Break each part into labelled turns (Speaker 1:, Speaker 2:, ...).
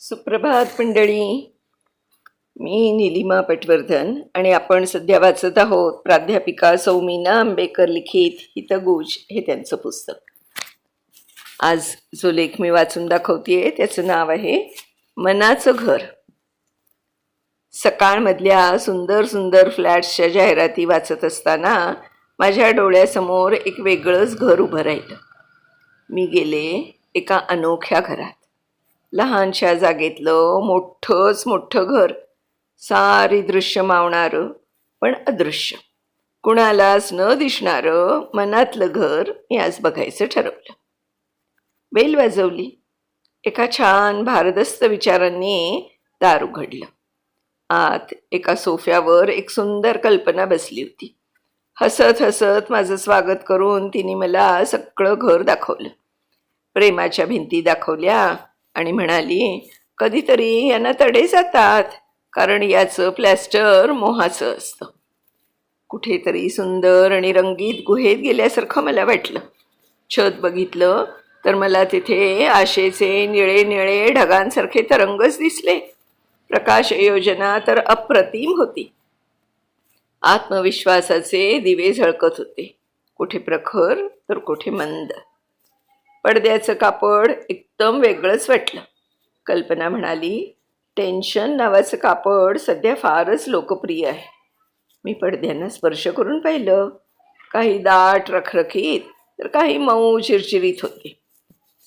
Speaker 1: सुप्रभात मंडळी. मी नीलिमा पटवर्धन आणि आपण सध्या वाचत आहोत प्राध्यापिका सौ मीना आंबेकर लिखित हितगुज हे त्यांचं पुस्तक. आज जो लेख मी वाचून दाखवतेय त्याचं नाव आहे मनाचं घर. सकाळमधल्या सुंदर सुंदर फ्लॅट्सच्या जाहिराती वाचत असताना माझ्या डोळ्यासमोर एक वेगळंच घर उभं राहिलं. मी गेले एका अनोख्या घरात. लहानशा जागेतलं मोठंच मोठं घर, सारी दृश्य मावणारं पण अदृश्य, कुणालाच न दिसणारं मनातलं घर मी आज बघायचं ठरवलं. बेल वाजवली. एका छान भारदस्त विचारांनी दार उघडलं. आत एका सोफ्यावर एक सुंदर कल्पना बसली होती. हसत हसत माझं स्वागत करून तिने मला सगळं घर दाखवलं. प्रेमाच्या भिंती दाखवल्या आणि म्हणाली, कधीतरी यांना तडे जातात कारण याचं प्लॅस्टर मोहाचं असतं. कुठेतरी सुंदर आणि रंगीत गुहेत गेल्यासारखं मला वाटलं. छत बघितलं तर मला तिथे आशेचे निळे निळे ढगांसारखे तरंगच दिसले. प्रकाश योजना तर अप्रतिम होती. आत्मविश्वासाचे दिवे झळकत होते, कुठे प्रखर तर कुठे मंद. पडद्याचं कापड एकदम वेगळंच वाटलं. कल्पना म्हणाली, टेन्शन नावाचं कापड सध्या फारच लोकप्रिय आहे. मी पडद्यांना स्पर्श करून पाहिलं. काही दाट रखरखीत तर काही मऊ चिरचिरीत होते.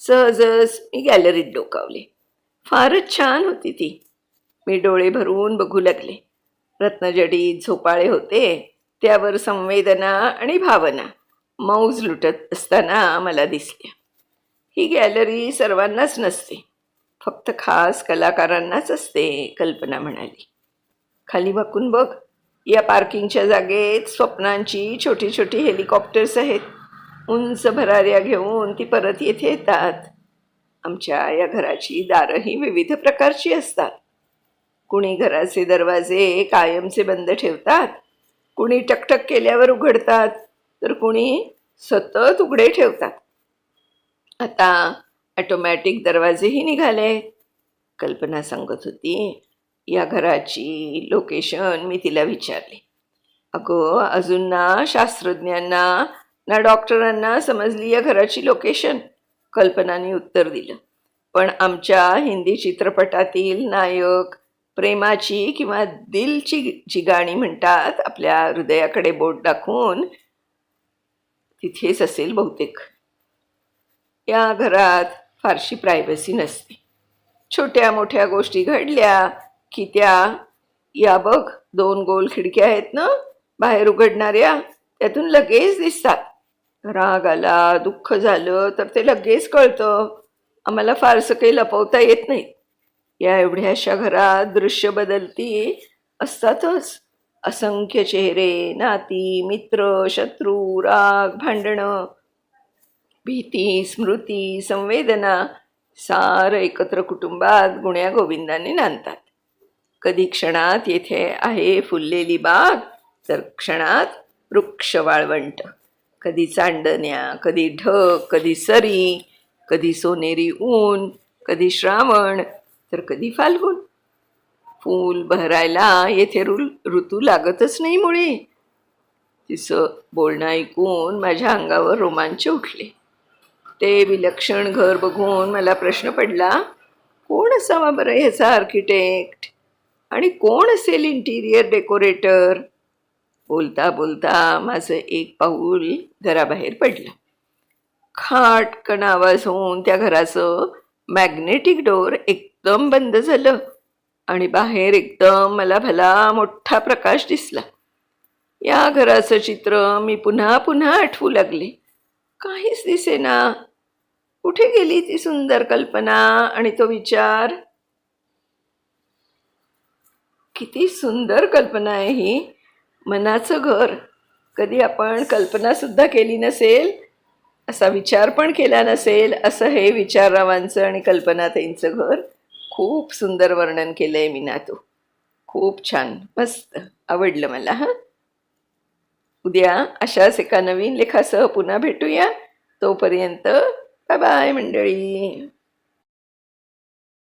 Speaker 1: सहजच मी गॅलरीत डोकावले. फारच छान होती ती. मी डोळे भरून बघू लागले. रत्नजडीत झोपाळे होते, त्यावर संवेदना आणि भावना मौज लुटत असताना मला दिसल्या. ही गॅलरी सर्वांनाच नसते, फक्त खास कलाकारांनाच असते, कल्पना म्हणाली. खाली वाकून बघ, या पार्किंगच्या जागेत स्वप्नांची छोटी छोटी हेलिकॉप्टर्स आहेत. उंच भराऱ्या घेऊन ती परत येथे येतात. आमच्या या घराची दारंही विविध प्रकारची असतात. कुणी घराचे दरवाजे कायमचे बंद ठेवतात, कुणी टकटक केल्यावर उघडतात, तर कुणी सतत उघडे ठेवतात. आता ऑटोमॅटिक दरवाजेही निघाले, कल्पना सांगत होती. या घराची लोकेशन मी तिला विचारली. अगं, अजून ना शास्त्रज्ञांना ना डॉक्टरांना समजली या घराची लोकेशन, कल्पनाने उत्तर दिलं. पण आमच्या हिंदी चित्रपटातील नायक प्रेमाची किंवा दिलची जी गाणी म्हणतात, आपल्या हृदयाकडे बोट दाखवून, तिथेच असेल बहुतेक. या घरात फारशी प्रायव्हसी नसते. छोट्या मोठ्या गोष्टी घडल्या की त्या, या बघ 2 गोल खिडक्या आहेत ना बाहेर उघडणाऱ्या, त्यातून लगेच दिसतात. राग आला, दुःख झालं तर ते लगेच कळतं. आम्हाला फारसं काही लपवता येत नाही. या एवढ्याशा घरात दृश्य बदलती असतातच. असंख्य चेहरे, नाती, मित्र, शत्रू, राग, भांडणं, भीती, स्मृती, संवेदना, सारं एकत्र कुटुंबात गुण्यागोविंदाने नांदतात. कधी क्षणात येथे आहे फुललेली बाग, तर क्षणात वृक्ष वाळवंट. कधी चांदण्या, कधी ढग, कधी सरी, कधी सोनेरी ऊन, कधी श्रावण, तर कधी फाल्गुन. फूल बहरायला येथे ऋतू लागतच नाही मुळे. तिचं बोलणं ऐकून माझ्या अंगावर रोमांच उठले. ते विलक्षण घर बघून मला प्रश्न पडला, कोण असावा बरं ह्याचा आर्किटेक्ट, आणि कोण असेल इंटिरियर डेकोरेटर. बोलता बोलता माझं एक पाऊल घराबाहेर पडलं. खाटकन आवाज होऊन त्या घराचं मॅग्नेटिक डोअर एकदम बंद झालं आणि बाहेर एकदम मला भला मोठा प्रकाश दिसला. या घराचं चित्र मी पुन्हा पुन्हा आठवू लागले. काहीच दिसेना. कुठे गेली ती सुंदर कल्पना आणि तो विचार. किती सुंदर कल्पना आहे ही, मनाचं घर. कधी आपण कल्पना सुद्धा केली नसेल, असा विचार पण केला नसेल, असं हे विचाररावांचं आणि कल्पनाताईंचं घर. खूप सुंदर वर्णन केलंय मीनातू. खूप छान, मस्त, आवडलं मला. उद्या अशाच एका नवीन लेखासह पुन्हा भेटूया. तोपर्यंत बाय बाय मंडळी.